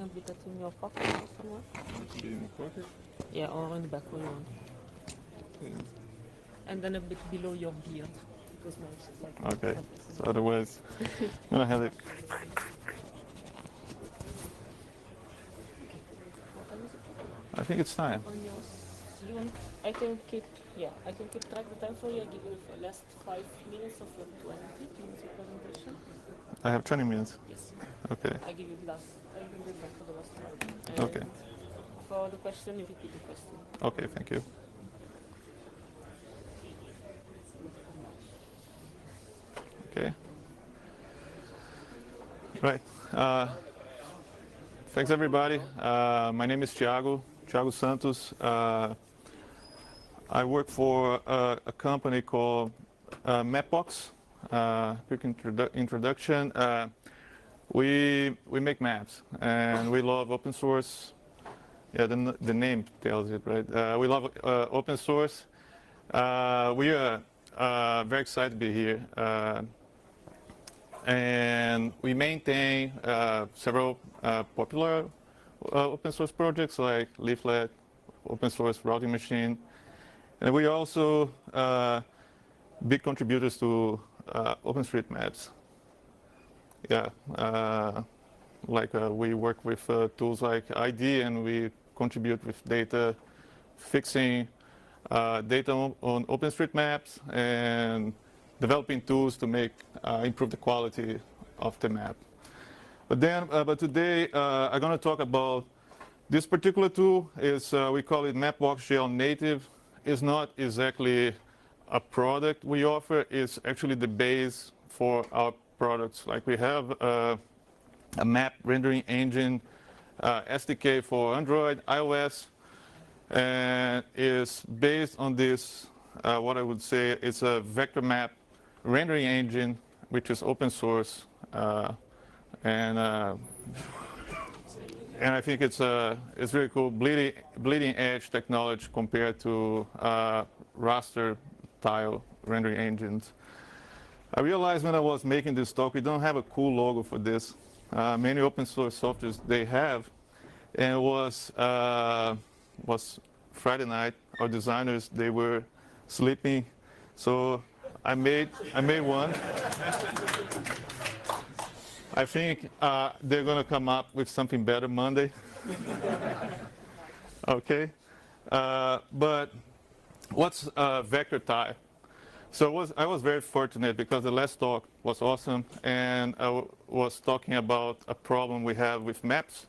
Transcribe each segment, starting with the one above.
want with that in your pocket or somewhere? In the pocket? Yeah, or in the back where you want. Okay. And then a bit below your beard. Because now it's like... Okay. So otherwise, I'm gonna have it. What time is it? I think it's time. On yours. You want, I can keep, yeah, I can keep track the time for you. I give you the last 5 minutes of your 20 minutes of presentation. I have 20 minutes. Yes. Okay. I give you the last, I give you back for the last slide. And Okay. for the question, you repeat the question. Okay, thank you. Okay. Right. Thanks, everybody. My name is Thiago Santos. I work for a company called Mapbox. Quick introduction. We make maps, and we love open source. Yeah, the name tells it, right? We love open source. We are very excited to be here. And we maintain several popular open source projects like Leaflet, open source routing machine. And we also big contributors to OpenStreetMaps. Yeah, we work with tools like ID, and we contribute with data, fixing data on OpenStreetMaps, and developing tools to make improve the quality of the map. But today I'm going to talk about this particular tool. Is we call it Mapbox GL Native. It's not exactly a product we offer. It's actually the base for our products. Like we have a map rendering engine, SDK for Android, iOS, and is based on this. What I would say is a vector map rendering engine, which is open source, and I think it's really cool, bleeding edge technology compared to raster tile rendering engines. I realized when I was making this talk, we don't have a cool logo for this. Many open source softwares they have, and it was Friday night. Our designers, they were sleeping, so I made one. I think they're going to come up with something better Monday. Okay, but what's vector tile? So I was very fortunate because the last talk was awesome, and I was talking about a problem we have with maps.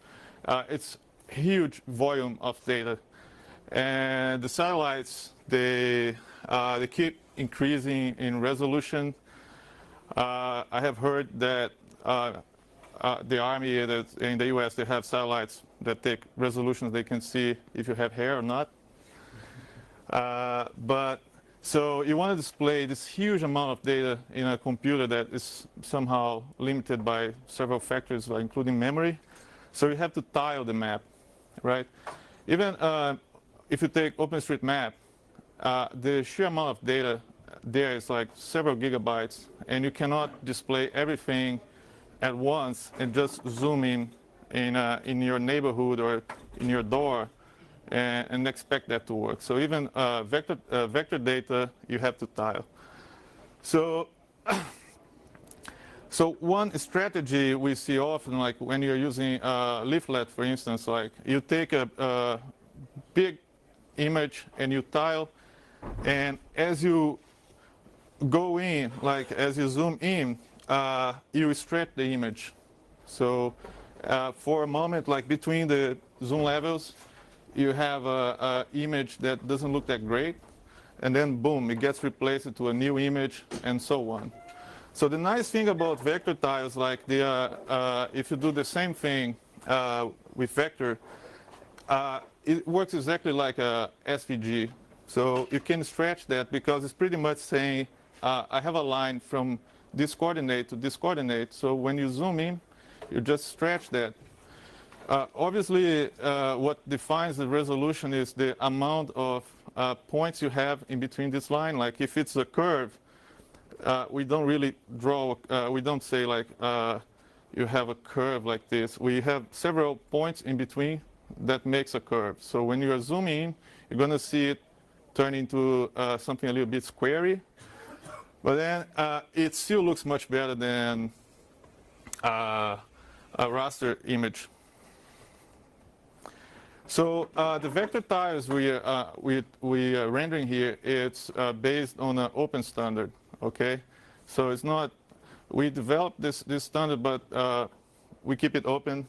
It's huge volume of data, and the satellites they keep increasing in resolution. I have heard that the Army in the US, they have satellites that take resolutions they can see if you have hair or not. So you want to display this huge amount of data in a computer that is somehow limited by several factors, including memory. So you have to tile the map, right? Even if you take OpenStreetMap, the sheer amount of data there is like several gigabytes, and you cannot display everything at once and just zoom in your neighborhood or in your door and expect that to work. So even vector data, you have to tile. So one strategy we see often, like when you're using Leaflet, for instance, like you take a big image and you tile, and as you go in, like as you zoom in, you stretch the image. So for a moment, like between the zoom levels, you have an image that doesn't look that great, and then boom, it gets replaced to a new image, and so on. So the nice thing about vector tiles, like if you do the same thing with vector, it works exactly like a SVG. So you can stretch that because it's pretty much saying, I have a line from this coordinate to this coordinate. So when you zoom in, you just stretch that. Obviously, what defines the resolution is the amount of points you have in between this line. Like if it's a curve, we don't really draw, we don't say like you have a curve like this. We have several points in between that makes a curve. So when you are zooming in, you're going to see it turn into something a little bit squarey. But then it still looks much better than a raster image. So the vector tiles we are rendering here, it's based on an open standard, okay? So it's not, we developed this standard, but we keep it open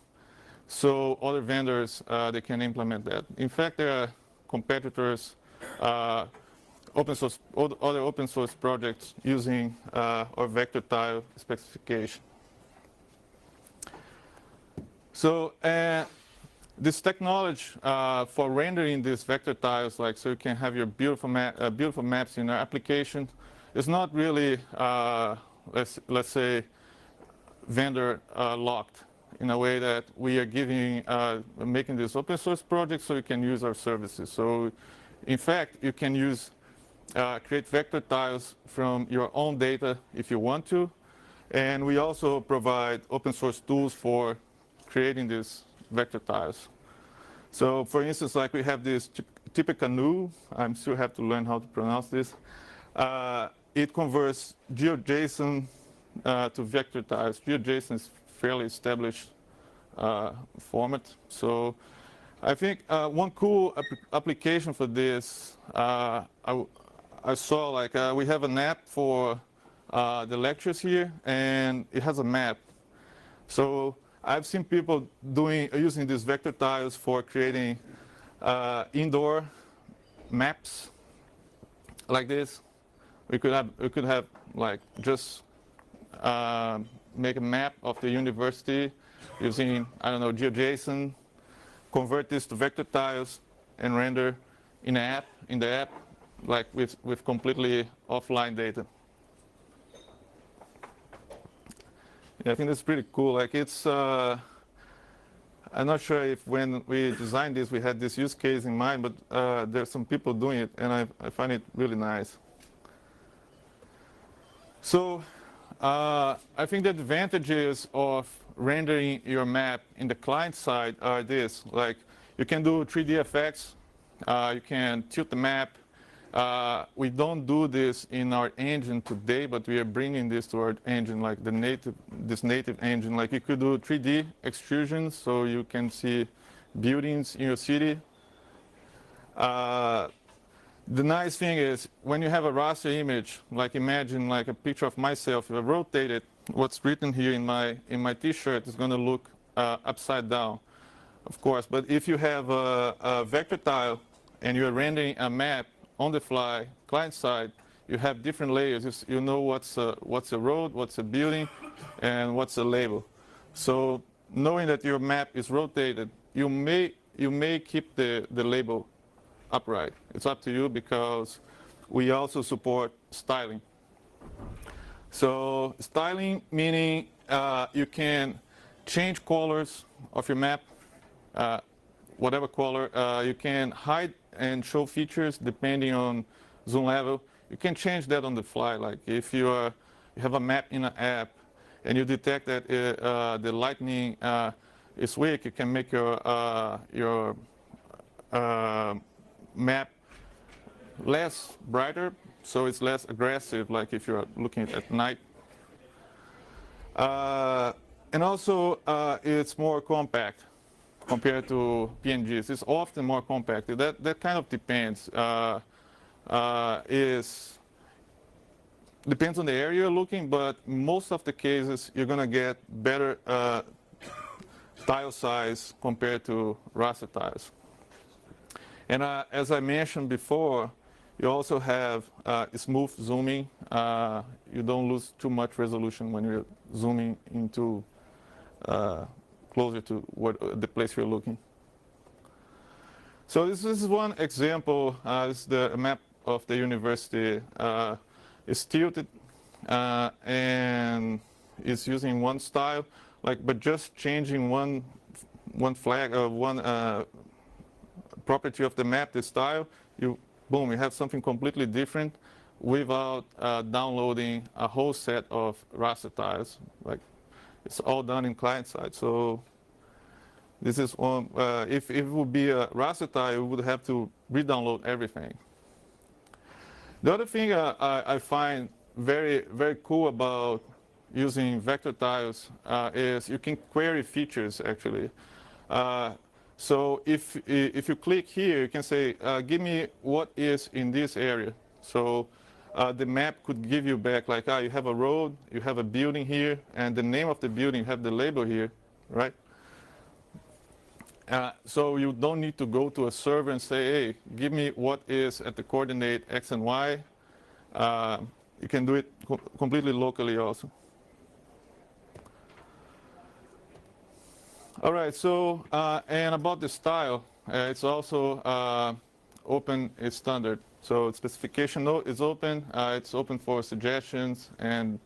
so other vendors, they can implement that. In fact, there are competitors, other open source projects using our vector tile specification. So this technology for rendering these vector tiles, like so you can have your beautiful maps in our application, is not really, let's say, vendor locked in a way that we are making this open source project so you can use our services. So in fact, you can create vector tiles from your own data if you want to. And we also provide open source tools for creating these vector tiles. So for instance, like we have this typicanu, I still have to learn how to pronounce this. It converts GeoJSON to vector tiles. GeoJSON is fairly established format. So I think one cool application for this, I saw like we have an app for the lectures here, and it has a map. So I've seen people using these vector tiles for creating indoor maps like this. We could have like just make a map of the university using, I don't know, GeoJSON, convert this to vector tiles, and render in the app, like with completely offline data. Yeah, I think that's pretty cool. Like it's, I'm not sure if when we designed this we had this use case in mind, but there's some people doing it, and I find it really nice. So I think the advantages of rendering your map in the client side are this: like you can do 3D effects, you can tilt the map. We don't do this in our engine today, but we are bringing this to our engine, like this native engine. Like you could do 3D extrusions, so you can see buildings in your city. The nice thing is when you have a raster image, like imagine like a picture of myself, if I rotate it, what's written here in my t-shirt is going to look upside down, of course. But if you have a vector tile and you're rendering a map on the fly, client side, you have different layers. You know what's a road, what's a building, and what's a label. So knowing that your map is rotated, you may keep the label upright. It's up to you, because we also support styling. So styling meaning you can change colors of your map, whatever color. You can hide and show features depending on zoom level. You can change that on the fly. Like if you have a map in an app and you detect that the lightning is weak, you can make your map less brighter, so it's less aggressive, like if you're looking at night. And also, it's more compact compared to PNGs. It's often more compact. That kind of depends. Depends on the area you're looking, but most of the cases you're going to get better tile size compared to raster tiles. And as I mentioned before, you also have smooth zooming. You don't lose too much resolution when you're zooming into closer to the place you're looking. So this is one example. This is the map of the university. It's tilted and it's using one style, but just changing one flag or one property of the map, the style, boom, you have something completely different without downloading a whole set of raster tiles. Like It's all done in client side. So this is one. If it would be a raster tile, we would have to re-download everything. The other thing I find very, very cool about using vector tiles is you can query features, actually. So if you click here, you can say, give me what is in this area. So the map could give you back, like, you have a road, you have a building here, and the name of the building, you have the label here, right? So you don't need to go to a server and say, hey, give me what is at the coordinate X and Y. You can do it completely locally also. All right, so, and about the style, it's also open, it's standard. So specification is open, it's open for suggestions, and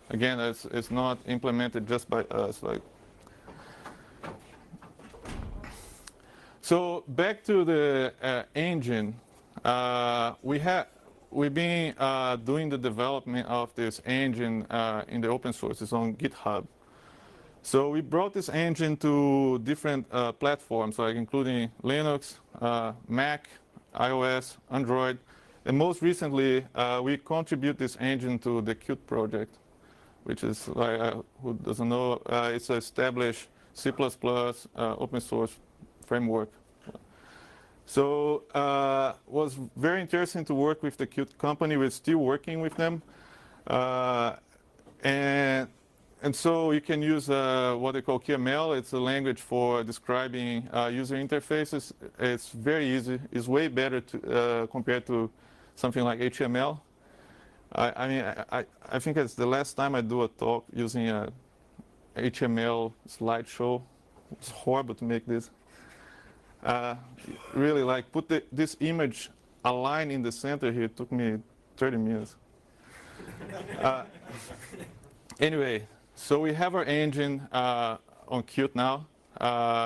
again, it's not implemented just by us. So back to the engine, we've been doing the development of this engine in the open source. It's on GitHub. So we brought this engine to different platforms, like including Linux, Mac, iOS, Android, and most recently we contribute this engine to the Qt project, which is, who doesn't know, it's an established C++ open source framework. So was very interesting to work with the Qt company. We're still working with them. And so you can use what they call QML. It's a language for describing user interfaces. It's very easy. It's way better to, compared to something like HTML. I think it's the last time I do a talk using a HTML slideshow. It's horrible to make this. Really, like, put this image aligned in the center here. It took me 30 minutes. Anyway, so we have our engine on Qt now.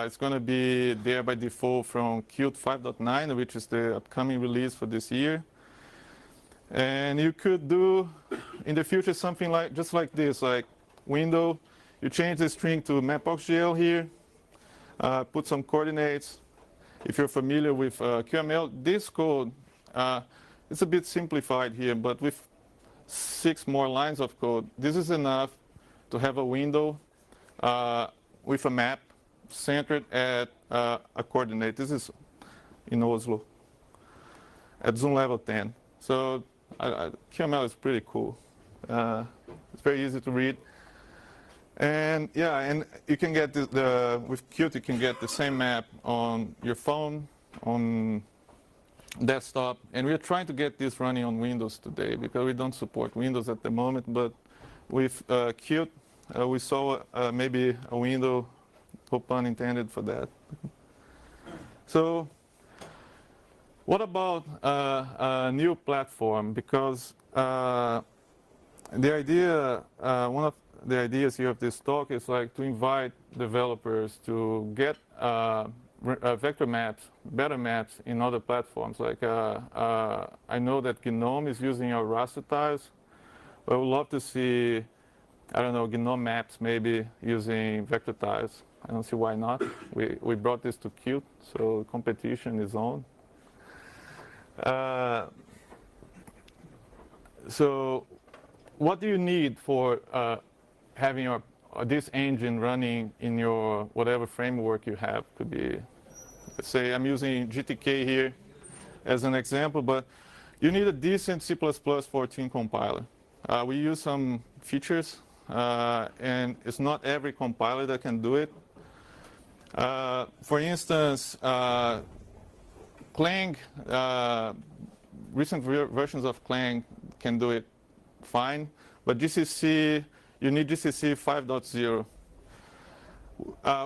It's going to be there by default from Qt 5.9, which is the upcoming release for this year. And you could do, in the future, something like just like this, like window. You change the string to Mapbox.gl here, put some coordinates. If you're familiar with QML, this code, it's a bit simplified here, but with 6 more lines of code, this is enough to have a window with a map centered at a coordinate. This is in Oslo at zoom level 10. So QML is pretty cool. It's very easy to read. And yeah, and you can get with Qt, you can get the same map on your phone, on desktop. And we're trying to get this running on Windows today because we don't support Windows at the moment. But with Qt, we saw maybe a window, no pun intended, for that. So what about a new platform? Because the idea, one of the ideas here of this talk is like to invite developers to get vector maps, better maps in other platforms. Like I know that GNOME is using our raster tiles. I would love to see, I don't know, GNOME maps maybe using vector tiles. I don't see why not. We brought this to Qt, so competition is on. So what do you need for having this engine running in your whatever framework you have? Could be, let's say I'm using GTK here as an example, but you need a decent C++ 14 compiler. We use some features, and it's not every compiler that can do it. For instance, Clang, recent versions of Clang can do it fine, but GCC, you need GCC 5.0.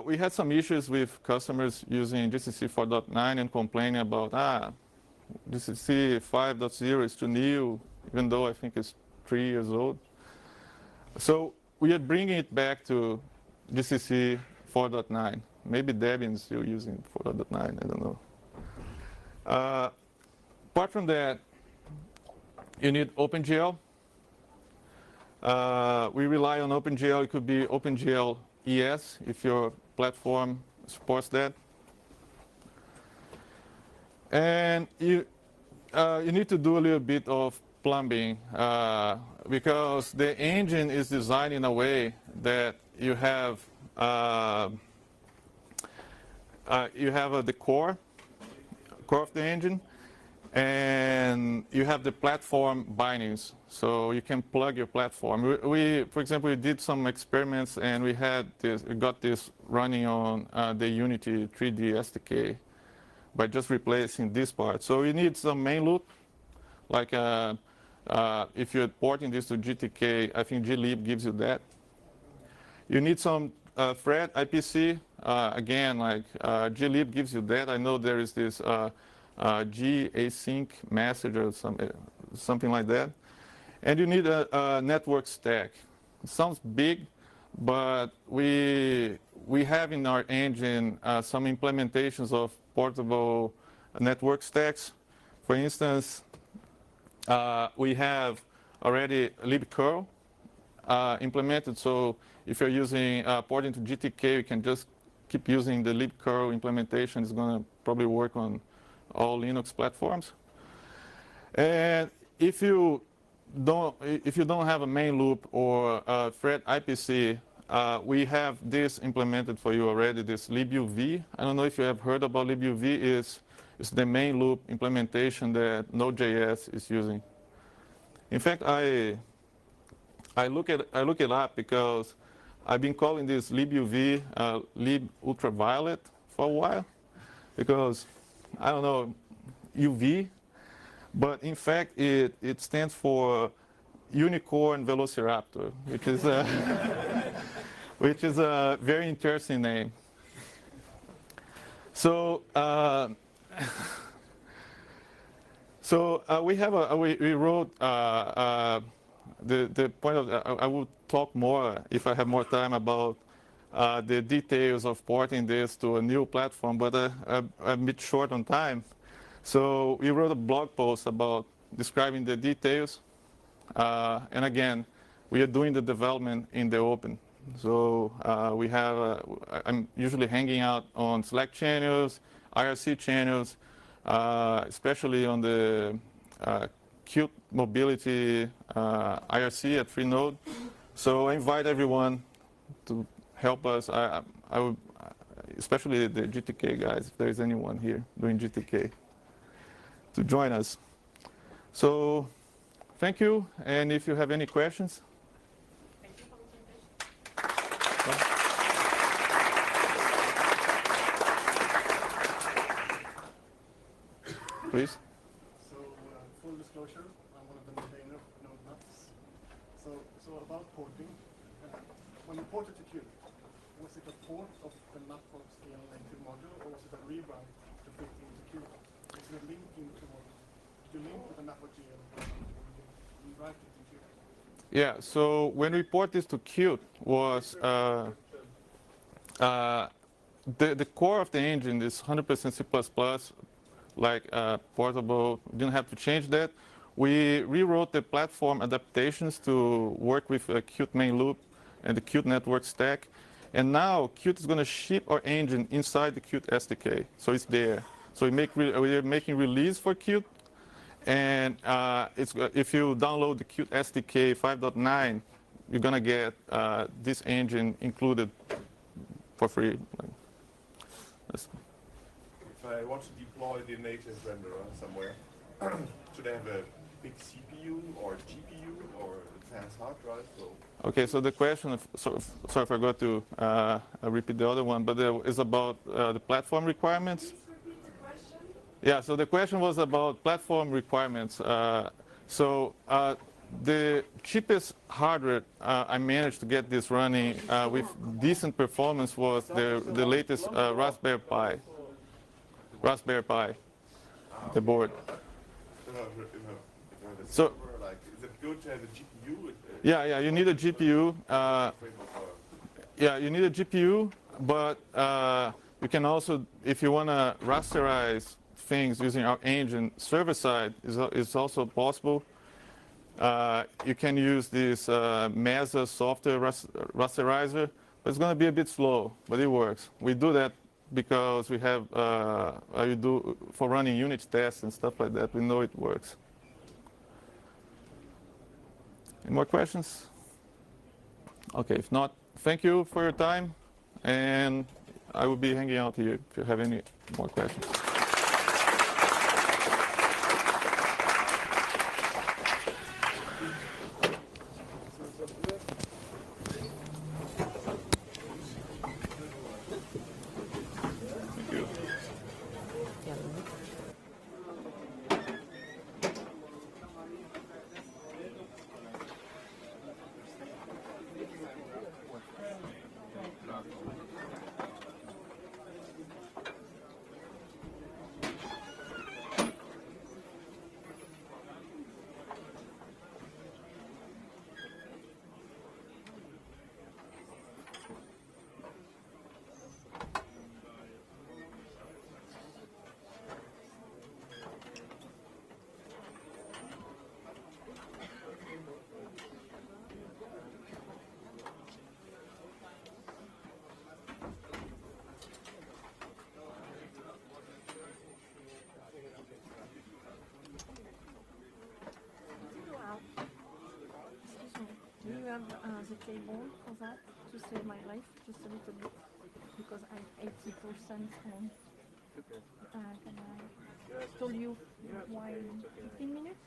We had some issues with customers using GCC 4.9 and complaining about, GCC 5.0 is too new, even though I think it's 3 years old. So we are bringing it back to GCC 4.9. Maybe Debian is still using 4.9, I don't know. Apart from that, you need OpenGL. We rely on OpenGL. It could be OpenGL ES if your platform supports that. And you need to do a little bit of plumbing because the engine is designed in a way that you have the core of the engine, and you have the platform bindings, so you can plug your platform. For example, we did some experiments, and we got this running on the Unity 3D SDK by just replacing this part. So you need some main loop, like if you're porting this to GTK, I think glib gives you that. You need some thread IPC. Again, like glib gives you that. I know there is this G async message or something like that. And you need a network stack. It sounds big, but we have in our engine some implementations of portable network stacks. For instance, we have already libcurl implemented. So if you're using porting to GTK, you can just keep using the libcurl implementation. It's going to probably work on all Linux platforms. And if you don't have a main loop or a thread IPC, we have this implemented for you already, this libuv. I don't know if you have heard about libuv. It's the main loop implementation that Node.js is using. In fact, I look it up because I've been calling this libuv lib ultraviolet for a while, because I don't know, UV, but in fact it stands for Unicorn Velociraptor, which is a very interesting name. So we wrote the point of I will talk more if I have more time about the details of porting this to a new platform, but I'm a bit short on time. So we wrote a blog post about describing the details. And again, we are doing the development in the open. So I'm usually hanging out on Slack channels, IRC channels, especially on the Qt Mobility IRC at Freenode. So I invite everyone to help us. I would, especially the GTK guys, if there is anyone here doing GTK, to join us. So thank you, and if you have any questions. Thank you for the presentation. Please. So, full disclosure, I'm one of the maintainers of Mapbox. So about porting, when you ported to Qt, was it a port of the Mapbox native module, or was it a rewrite to fit into Qt? Was it a linking to what? Did you link with the Mapbox and rewrite it to Qt? Yeah, so when we port this to Qt was the core of the engine is 100% C++, like portable. Didn't have to change that. We rewrote the platform adaptations to work with a Qt main loop and the Qt network stack. And now Qt is going to ship our engine inside the Qt SDK. So it's there. So we're making release for Qt. And if you download the Qt SDK 5.9, you're going to get this engine included for free. If I want to deploy the native renderer somewhere, should I have a big CPU or GPU or advanced hard drive? Okay, so the question, sorry if I forgot to repeat the other one, but is about the platform requirements. Please repeat the question. Yeah, so the question was about platform requirements. The cheapest hardware I managed to get this running with decent performance was the latest Raspberry Pi, the board. So, is it good to have a GPU? yeah, you need a GPU. Yeah, you need a GPU, but you can also, if you want to rasterize things using our engine, server side is also possible. You can use this Mesa software rasterizer, but it's going to be a bit slow, but it works. We do that because we have you do for running unit tests and stuff like that. We know it works. Any more questions? Okay, if not, thank you for your time, and I will be hanging out here if you have any more questions. Do you have the cable for that to save my life just a little bit? Because I'm 80% on. Can I tell you why 15 minutes?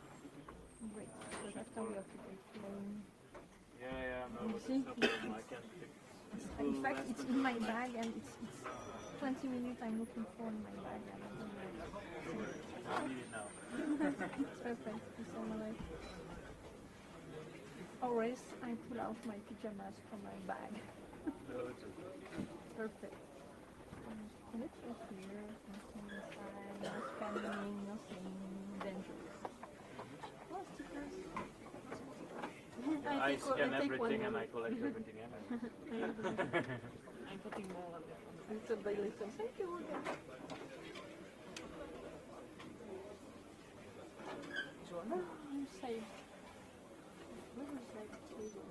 Great, because after we have to go playing. No, but See? it's no problem. I can fix it. In fact, it's in my bag and it's 20 minutes I'm looking for in my bag. And I don't know. I need it now. It's perfect, you save my life. Always I pull out my pajamas from my bag. No, it's okay. Perfect. And it's just here, nothing inside, no scanning, nothing dangerous. Oh, stickers. I scan I take everything one and I more. collect everything in it. I'm putting more on there. Little by little. Thank you. Joanna? I'm safe. Where is that cable?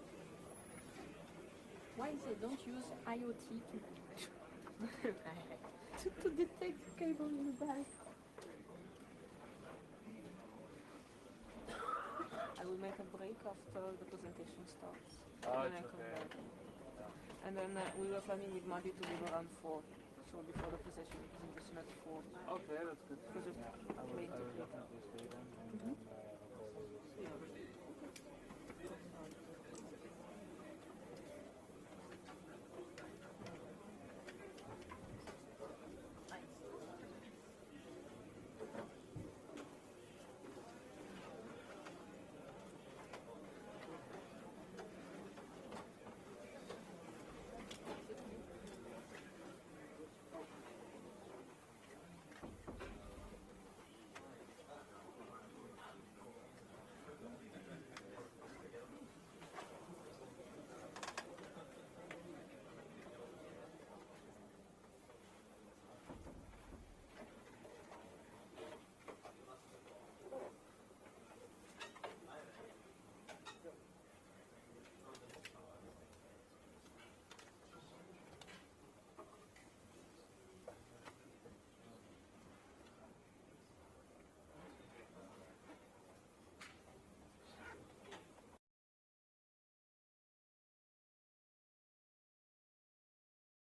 Why they don't use IoT to detect the cable in the bag? I will make a break after the presentation starts. Oh, Then it's I come okay. back. And then we were planning with Maddie to leave around 4. So before the presentation at 4. Okay, that's good. Because of I will